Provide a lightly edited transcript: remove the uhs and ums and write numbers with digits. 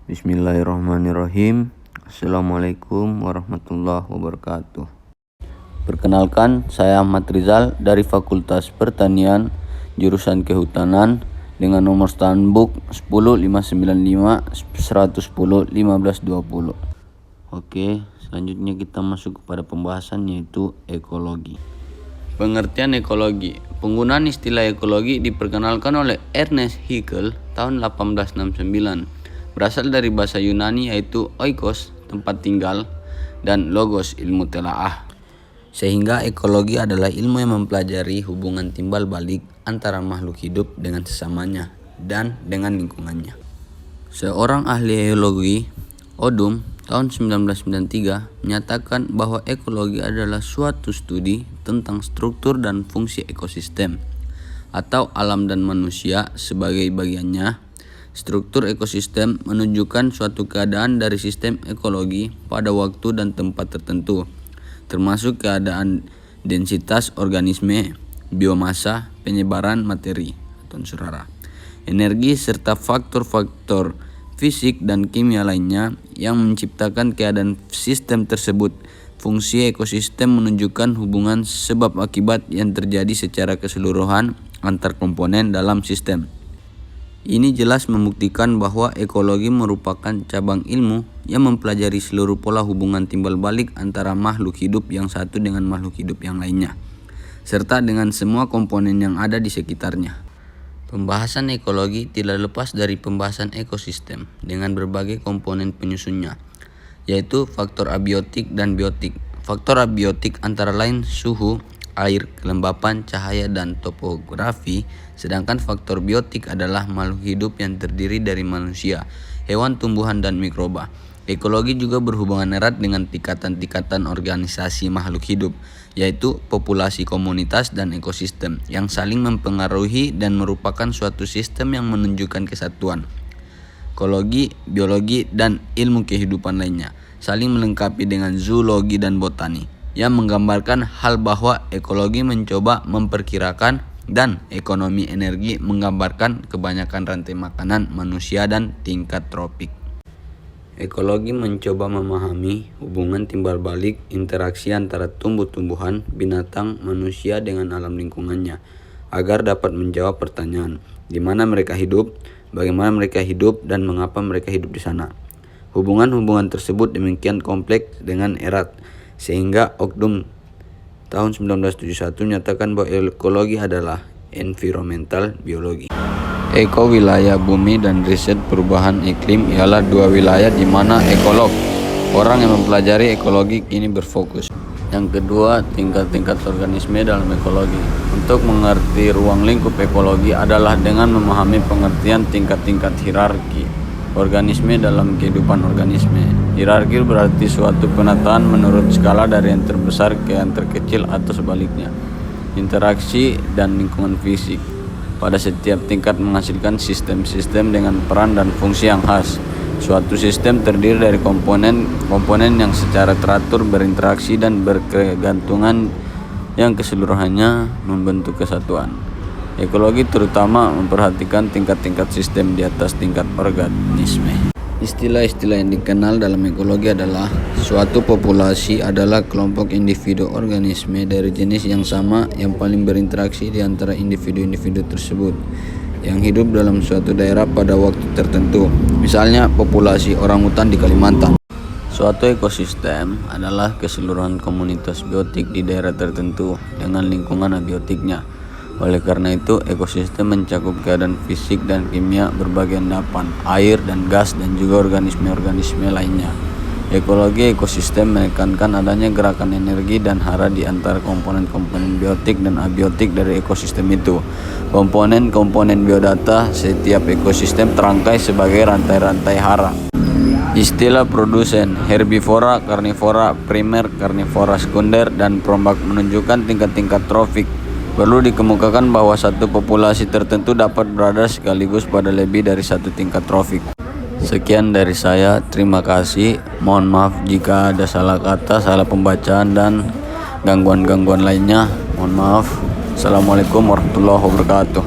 Bismillahirrahmanirrahim. Assalamualaikum warahmatullahi wabarakatuh. Perkenalkan, saya Ahmad Rizal dari Fakultas Pertanian, jurusan Kehutanan, dengan nomor standbook 10595 110 1520. Oke, selanjutnya kita masuk kepada pembahasan, yaitu ekologi. Pengertian ekologi. Penggunaan istilah ekologi diperkenalkan oleh Ernest Haeckel tahun 1869. Berasal dari bahasa Yunani, yaitu oikos, tempat tinggal, dan logos, ilmu telaah. Sehingga ekologi adalah ilmu yang mempelajari hubungan timbal balik antara makhluk hidup dengan sesamanya dan dengan lingkungannya. Seorang ahli geologi, Odum, tahun 1993, menyatakan bahwa ekologi adalah suatu studi tentang struktur dan fungsi ekosistem atau alam dan manusia sebagai bagiannya. Struktur ekosistem menunjukkan suatu keadaan dari sistem ekologi pada waktu dan tempat tertentu, termasuk keadaan densitas organisme, biomasa, penyebaran materi atau unsur hara, energi, serta faktor-faktor fisik dan kimia lainnya yang menciptakan keadaan sistem tersebut. Fungsi ekosistem menunjukkan hubungan sebab akibat yang terjadi secara keseluruhan antar komponen dalam sistem. Ini jelas membuktikan bahwa ekologi merupakan cabang ilmu yang mempelajari seluruh pola hubungan timbal balik antara makhluk hidup yang satu dengan makhluk hidup yang lainnya, serta dengan semua komponen yang ada di sekitarnya. Pembahasan ekologi tidak lepas dari pembahasan ekosistem dengan berbagai komponen penyusunnya, yaitu faktor abiotik dan biotik. Faktor abiotik antara lain suhu, air, kelembapan, cahaya, dan topografi, sedangkan faktor biotik adalah makhluk hidup yang terdiri dari manusia, hewan, tumbuhan, dan mikroba. Ekologi juga berhubungan erat dengan tingkatan-tingkatan organisasi makhluk hidup, yaitu populasi, komunitas, dan ekosistem, yang saling mempengaruhi dan merupakan suatu sistem yang menunjukkan kesatuan. Ekologi, biologi, dan ilmu kehidupan lainnya saling melengkapi dengan zoologi dan botani, yang menggambarkan hal bahwa ekologi mencoba memperkirakan dan ekonomi energi menggambarkan kebanyakan rantai makanan manusia dan tingkat tropik. Ekologi mencoba memahami hubungan timbal balik interaksi antara tumbuh-tumbuhan, binatang, manusia dengan alam lingkungannya agar dapat menjawab pertanyaan di mana mereka hidup, bagaimana mereka hidup, dan mengapa mereka hidup di sana. Hubungan-hubungan tersebut demikian kompleks dengan erat sehingga Odum tahun 1971 menyatakan bahwa ekologi adalah environmental biologi. Eko, wilayah bumi, dan riset perubahan iklim ialah dua wilayah di mana ekolog, orang yang mempelajari ekologi, kini berfokus. Yang kedua, tingkat-tingkat organisme dalam ekologi. Untuk mengerti ruang lingkup ekologi adalah dengan memahami pengertian tingkat-tingkat hierarki organisme dalam kehidupan organisme. Hierarki berarti suatu penataan menurut skala dari yang terbesar ke yang terkecil atau sebaliknya. Interaksi dan lingkungan fisik pada setiap tingkat menghasilkan sistem-sistem dengan peran dan fungsi yang khas. Suatu sistem terdiri dari komponen yang secara teratur berinteraksi dan berkegantungan yang keseluruhannya membentuk kesatuan. Ekologi terutama memperhatikan tingkat-tingkat sistem di atas tingkat organisme. Istilah-istilah yang dikenal dalam ekologi adalah suatu populasi adalah kelompok individu organisme dari jenis yang sama yang paling berinteraksi di antara individu-individu tersebut yang hidup dalam suatu daerah pada waktu tertentu. Misalnya populasi orangutan di Kalimantan. Suatu ekosistem adalah keseluruhan komunitas biotik di daerah tertentu dengan lingkungan abiotiknya. Oleh karena itu, ekosistem mencakup keadaan fisik dan kimia berbagai endapan, air dan gas, dan juga organisme-organisme lainnya. Ekologi ekosistem menekankan adanya gerakan energi dan hara di antara komponen-komponen biotik dan abiotik dari ekosistem itu. Komponen-komponen biodata setiap ekosistem terangkai sebagai rantai-rantai hara. Istilah produsen, herbivora, karnivora, primer, karnivora sekunder, dan perombak menunjukkan tingkat-tingkat trofik. Perlu dikemukakan bahwa satu populasi tertentu dapat berada sekaligus pada lebih dari satu tingkat trofik. Sekian dari saya, terima kasih. Mohon maaf jika ada salah kata, salah pembacaan, dan gangguan-gangguan lainnya. Mohon maaf. Assalamualaikum warahmatullahi wabarakatuh.